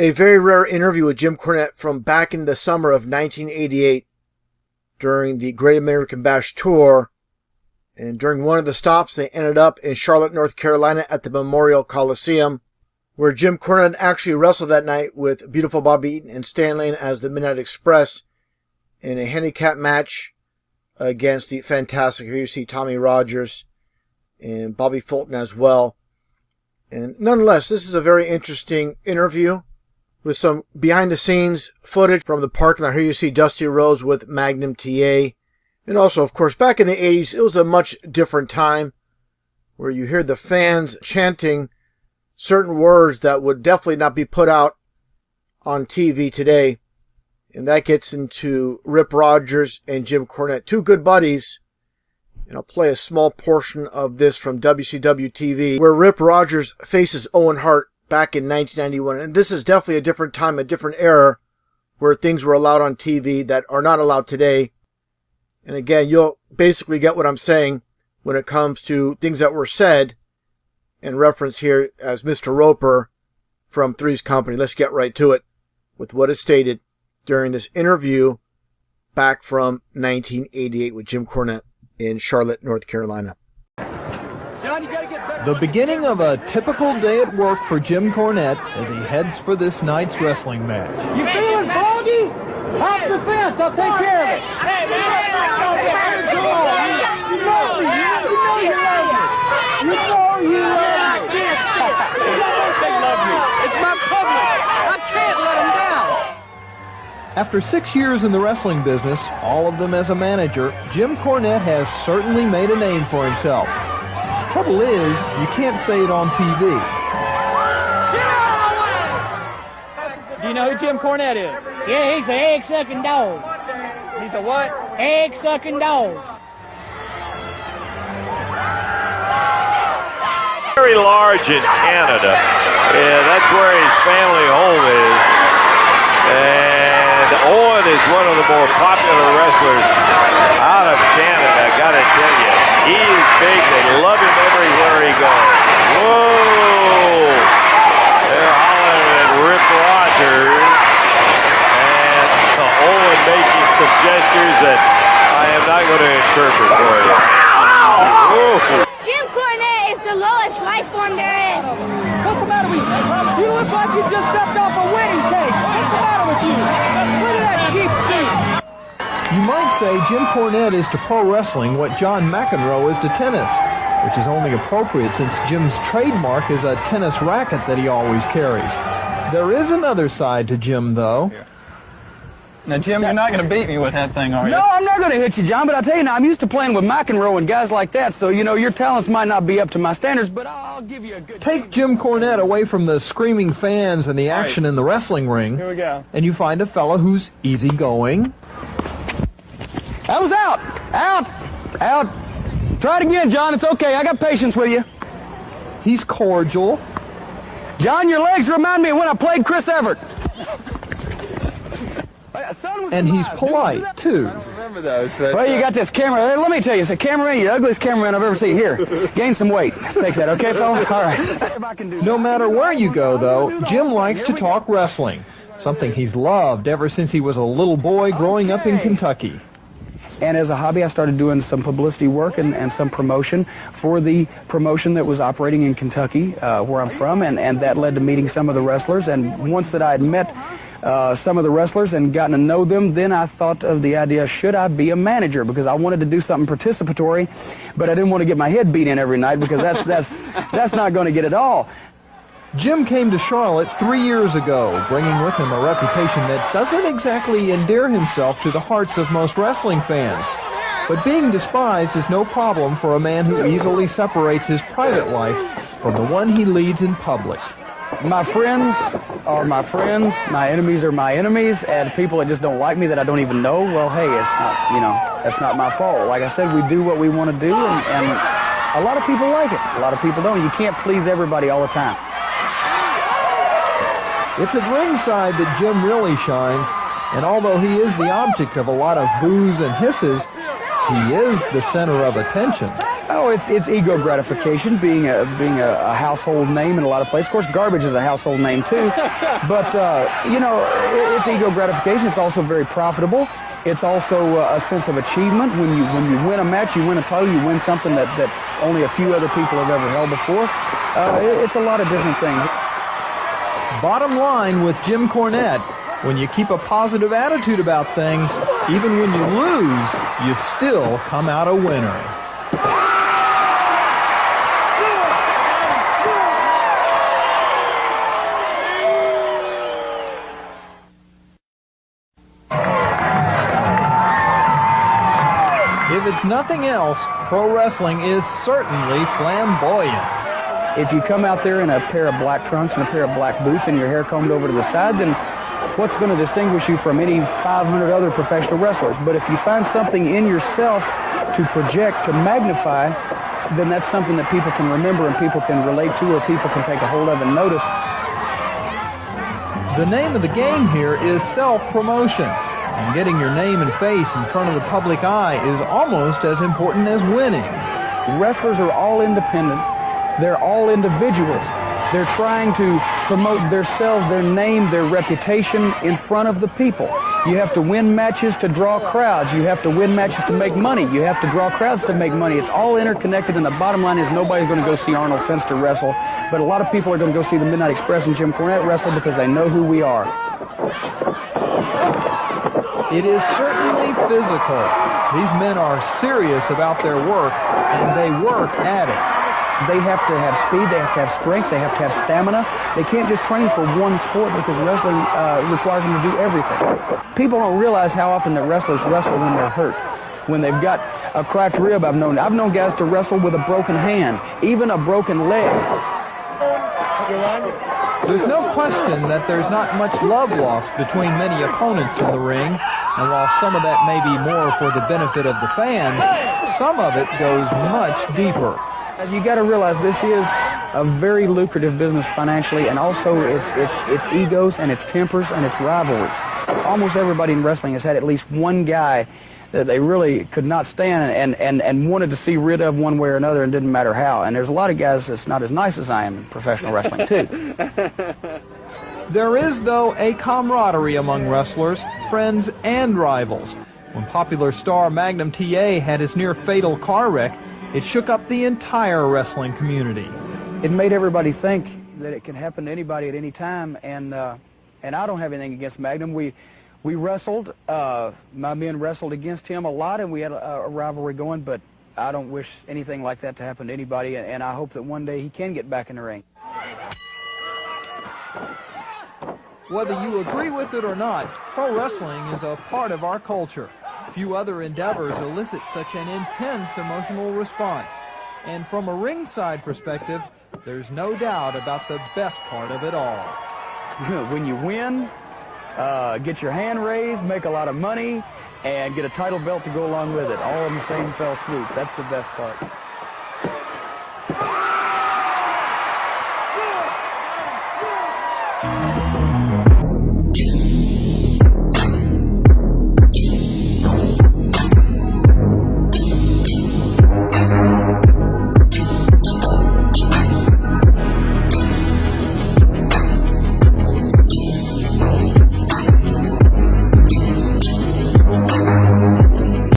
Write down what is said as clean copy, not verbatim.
A very rare interview with Jim Cornette from back in the summer of 1988 during the Great American Bash Tour. And during one of the stops, they ended up in Charlotte, North Carolina at the Memorial Coliseum, where Jim Cornette actually wrestled that night with Beautiful Bobby Eaton and Stan Lane as the Midnight Express in a handicap match against the fantastic, here you see Tommy Rogers and Bobby Fulton as well. And nonetheless, this is a very interesting interview with some behind-the-scenes footage from the parking lot. Here you see Dusty Rhodes with Magnum TA. And also, of course, back in the 80s, it was a much different time where you hear the fans chanting certain words that would definitely not be put out on TV today. And that gets into Rip Rogers and Jim Cornette, two good buddies. And I'll play a small portion of this from WCW TV, where Rip Rogers faces Owen Hart back in 1991. And this is definitely a different time, a different era, where things were allowed on TV that are not allowed today. And again, you'll basically get what I'm saying when it comes to things that were said and referenced here as Mr. Roper from Three's Company. Let's get right to it with what is stated during this interview back from 1988 with Jim Cornette in Charlotte, North Carolina. The beginning of a typical day at work for Jim Cornette as he heads for this night's wrestling match. You feeling froggy? Hop the fence, I'll take care of it. Hey, man. You know me. You know you love me. You know you love me. They love me. It's my public. I can't let them down. After 6 years in the wrestling business, all of them as a manager, Jim Cornette has certainly made a name for himself. Trouble is, you can't say it on TV. Do you know who Jim Cornette is? Yeah, he's an egg-sucking dog. He's a what? Egg-sucking dog. Very large in Canada. Yeah, that's where his family home is. And Owen is one of the more popular wrestlers out of Canada, I gotta tell you. He is big. They love him everywhere he goes. Whoa! They're hollering at Rip Rogers. And Owen making some gestures that I am not going to interpret for you. Whoa! Jim Cornette is the lowest life form there is. What's the matter with you? You look like you just stepped off a wedding cake. What's the matter with you? Look at that cheap suit. You might say Jim Cornette is to pro wrestling what John McEnroe is to tennis, which is only appropriate since Jim's trademark is a tennis racket that he always carries. There is another side to Jim, though. Now, Jim, you're not going to beat me with that thing, are you? No, I'm not going to hit you, John, but I'll tell you now, I'm used to playing with McEnroe and guys like that, so, you know, your talents might not be up to my standards, but I'll give you a good... Take Jim Cornette away from the screaming fans and the action in the wrestling ring. Here we go. And you find a fella who's easygoing. That was out. Out. Try it again, John. It's okay. I got patience with you. He's cordial. John, your legs remind me of when I played Chris Everett. And he's polite, too. I don't remember those. But, well, you got this camera. Let me tell you, it's a cameraman, the ugliest cameraman I've ever seen. Here, gain some weight. Take that, okay, fella? All right. No matter where you go, though, Jim likes to talk wrestling, something he's loved ever since he was a little boy growing up in Kentucky. And as a hobby, I started doing some publicity work and some promotion for the promotion that was operating in Kentucky, where I'm from, and that led to meeting some of the wrestlers. And once that I had met some of the wrestlers and gotten to know them, then I thought of the idea, should I be a manager? Because I wanted to do something participatory, but I didn't want to get my head beat in every night, because that's not going to get it all. Jim came to Charlotte 3 years ago, bringing with him a reputation that doesn't exactly endear himself to the hearts of most wrestling fans. But being despised is no problem for a man who easily separates his private life from the one he leads in public. My friends are my friends, my enemies are my enemies, and people that just don't like me that I don't even know, well, hey, it's not, you know, that's not my fault. Like I said, we do what we want to do, and a lot of people like it. A lot of people don't. You can't please everybody all the time. It's at ringside that Jim really shines, and although he is the object of a lot of boos and hisses, he is the center of attention. Oh, it's ego gratification, being a household name in a lot of places. Of course, garbage is a household name too, but it's ego gratification. It's also very profitable. It's also a sense of achievement. When you win a match, you win a title, you win something that only a few other people have ever held before. It's a lot of different things. Bottom line with Jim Cornette, when you keep a positive attitude about things, even when you lose, you still come out a winner. If it's nothing else, pro wrestling is certainly flamboyant. If you come out there in a pair of black trunks and a pair of black boots and your hair combed over to the side, then what's going to distinguish you from any 500 other professional wrestlers? But if you find something in yourself to project, to magnify, then that's something that people can remember and people can relate to, or people can take a hold of and notice. The name of the game here is self-promotion, and getting your name and face in front of the public eye is almost as important as winning. Wrestlers are all independent. They're all individuals. They're trying to promote themselves, their name, their reputation in front of the people. You have to win matches to draw crowds. You have to win matches to make money. You have to draw crowds to make money. It's all interconnected, and the bottom line is nobody's going to go see Arnold Fenster wrestle, but a lot of people are going to go see the Midnight Express and Jim Cornette wrestle because they know who we are. It is certainly physical. These men are serious about their work, and they work at it. They have to have speed, they have to have strength, they have to have stamina. They can't just train for one sport because wrestling requires them to do everything. People don't realize how often that wrestlers wrestle when they're hurt. When they've got a cracked rib, I've known guys to wrestle with a broken hand, even a broken leg. There's no question that there's not much love lost between many opponents in the ring, and while some of that may be more for the benefit of the fans, some of it goes much deeper. You got to realize this is a very lucrative business financially, and also it's egos and it's tempers and it's rivalries. Almost everybody in wrestling has had at least one guy that they really could not stand and wanted to see rid of one way or another, and didn't matter how. And there's a lot of guys that's not as nice as I am in professional wrestling too. There is, though, a camaraderie among wrestlers, friends and rivals. When popular star Magnum TA had his near-fatal car wreck, it shook up the entire wrestling community. It made everybody think that it can happen to anybody at any time, and I don't have anything against Magnum. We wrestled. My men wrestled against him a lot, and we had a rivalry going, but I don't wish anything like that to happen to anybody, and I hope that one day he can get back in the ring. Whether you agree with it or not, pro wrestling is a part of our culture. Few other endeavors elicit such an intense emotional response. And from a ringside perspective, there's no doubt about the best part of it all. When you win, get your hand raised, make a lot of money, and get a title belt to go along with it, all in the same fell swoop. That's the best part.